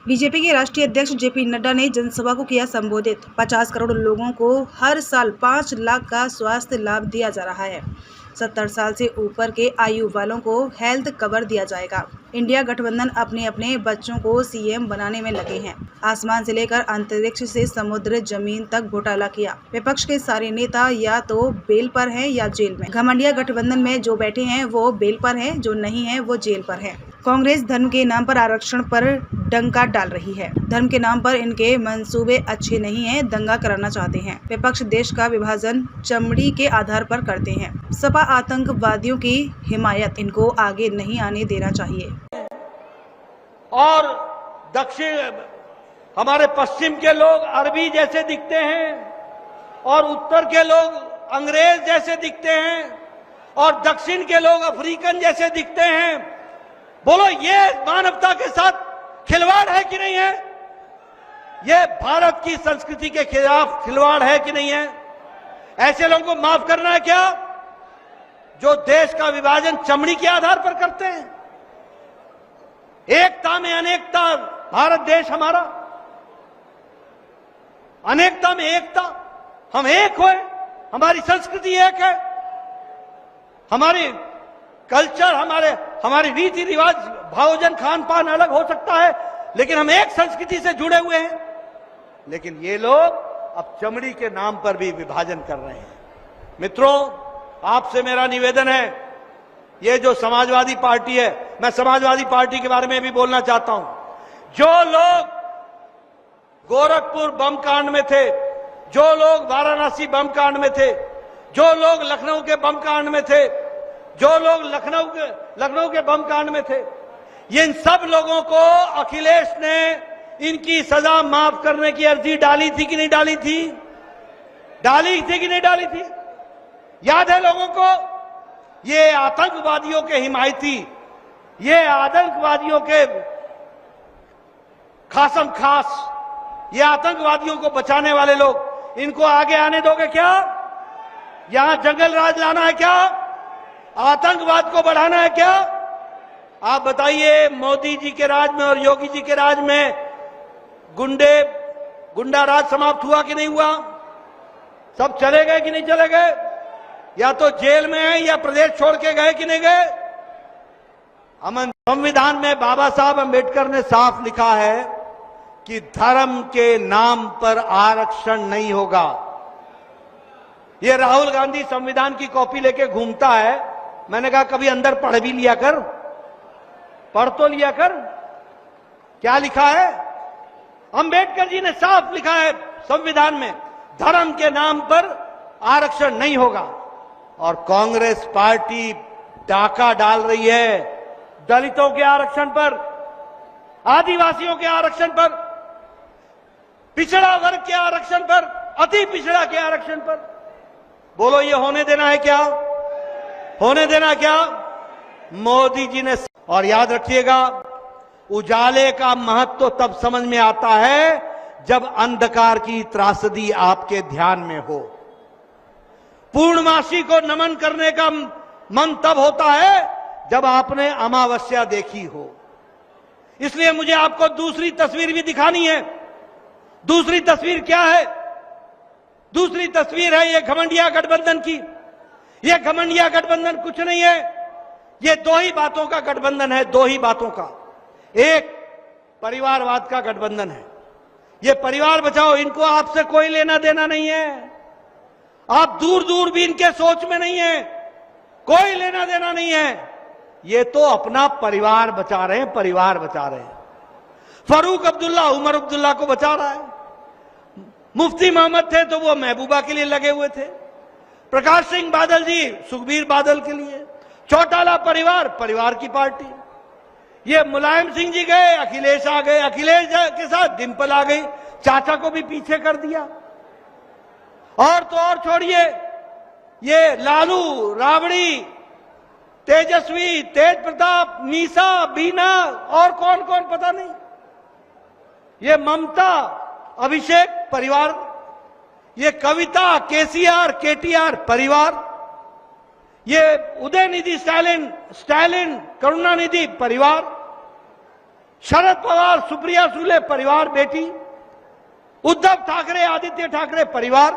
BJP के राष्ट्रीय अध्यक्ष जेपी नड्डा ने जनसभा को किया संबोधित। 50 करोड़ लोगों को हर साल 5 लाख का स्वास्थ्य लाभ दिया जा रहा है। 70 साल से ऊपर के आयु वालों को हेल्थ कवर दिया जाएगा। इंडिया गठबंधन अपने अपने बच्चों को सीएम बनाने में लगे हैं। आसमान से लेकर अंतरिक्ष से समुद्र जमीन तक घोटाला किया। विपक्ष के सारे नेता या तो बेल पर हैं या जेल में। घमंडिया गठबंधन में जो बैठे हैं वो बेल पर हैं, जो नहीं है वो जेल पर है। कांग्रेस धर्म के नाम पर आरक्षण पर डंका डाल रही है। धर्म के नाम पर इनके मंसूबे अच्छे नहीं हैं, दंगा कराना चाहते हैं। विपक्ष देश का विभाजन चमड़ी के आधार पर करते हैं। सपा आतंकवादियों की हिमायत, इनको आगे नहीं आने देना चाहिए। और दक्षिण हमारे पश्चिम के लोग अरबी जैसे दिखते हैं और उत्तर के लोग अंग्रेज जैसे दिखते हैं और दक्षिण के लोग अफ्रीकन जैसे दिखते हैं। बोलो, ये मानवता के साथ खिलवाड़ है कि नहीं है? ये भारत की संस्कृति के खिलाफ खिलवाड़ है कि नहीं है? ऐसे लोगों को माफ करना है क्या, जो देश का विभाजन चमड़ी के आधार पर करते हैं? एकता में अनेकता, भारत देश हमारा, अनेकता में एकता, हम एक हुए, हमारी संस्कृति एक है, हमारी कल्चर, हमारी रीति रिवाज, भोजन खान पान अलग हो सकता है, लेकिन हम एक संस्कृति से जुड़े हुए हैं। लेकिन ये लोग अब चमड़ी के नाम पर भी विभाजन कर रहे हैं। मित्रों, आपसे मेरा निवेदन है, ये जो समाजवादी पार्टी है, मैं समाजवादी पार्टी के बारे में भी बोलना चाहता हूं। जो लोग गोरखपुर बम कांड में थे, जो लोग वाराणसी बम कांड में थे, जो लोग लखनऊ के बम कांड में थे, जो लोग लखनऊ के बम कांड में थे, इन सब लोगों को अखिलेश ने इनकी सजा माफ करने की अर्जी डाली थी कि नहीं डाली थी? डाली थी कि नहीं डाली थी? याद है लोगों को? ये आतंकवादियों के हिमायती, ये आतंकवादियों के खासम खास, ये आतंकवादियों को बचाने वाले लोग, इनको आगे आने दोगे क्या? यहां जंगल राज लाना है क्या? आतंकवाद को बढ़ाना है क्या? आप बताइए, मोदी जी के राज में और योगी जी के राज में गुंडा राज समाप्त हुआ कि नहीं हुआ? सब चले गए कि नहीं चले गए? या तो जेल में है या प्रदेश छोड़ के गए कि नहीं गए? अमन संविधान में बाबा साहब अंबेडकर ने साफ लिखा है कि धर्म के नाम पर आरक्षण नहीं होगा। ये राहुल गांधी संविधान की कॉपी लेके घूमता है। मैंने कहा कभी अंदर पढ़ भी लिया कर, पढ़ तो लिया कर, क्या लिखा है? अंबेडकर जी ने साफ लिखा है संविधान में, धर्म के नाम पर आरक्षण नहीं होगा। और कांग्रेस पार्टी डाका डाल रही है दलितों के आरक्षण पर, आदिवासियों के आरक्षण पर, पिछड़ा वर्ग के आरक्षण पर, अति पिछड़ा के आरक्षण पर। बोलो, ये होने देना है क्या? होने देना क्या? मोदी जी ने। और याद रखिएगा, उजाले का महत्व तब समझ में आता है जब अंधकार की त्रासदी आपके ध्यान में हो। पूर्णमासी को नमन करने का मन तब होता है जब आपने अमावस्या देखी हो। इसलिए मुझे आपको दूसरी तस्वीर भी दिखानी है। दूसरी तस्वीर क्या है? दूसरी तस्वीर है ये घमंडिया गठबंधन की। ये घमंडिया गठबंधन कुछ नहीं है, ये दो ही बातों का गठबंधन है, दो ही बातों का। एक, परिवारवाद का गठबंधन है। ये परिवार बचाओ, इनको आपसे कोई लेना देना नहीं है। आप दूर दूर भी इनके सोच में नहीं है, कोई लेना देना नहीं है। ये तो अपना परिवार बचा रहे हैं, परिवार बचा रहे हैं। फारूक अब्दुल्ला उमर अब्दुल्ला को बचा रहा है। मुफ्ती मोहम्मद थे तो वो महबूबा के लिए लगे हुए थे। प्रकाश सिंह बादल जी सुखबीर बादल के लिए। चौटाला परिवार, परिवार की पार्टी। ये मुलायम सिंह जी गए, अखिलेश आ गए, अखिलेश के साथ डिंपल आ गई, चाचा को भी पीछे कर दिया। और तो और छोड़िए, ये लालू, राबड़ी, तेजस्वी, तेज प्रताप, मीसा, बीना और कौन कौन पता नहीं। ये ममता, अभिषेक परिवार, ये कविता, केसीआर, केटीआर परिवार, ये उदयनिधि स्टालिन, करुणानिधि परिवार, शरद पवार सुप्रिया सुले परिवार बेटी, उद्धव ठाकरे आदित्य ठाकरे परिवार,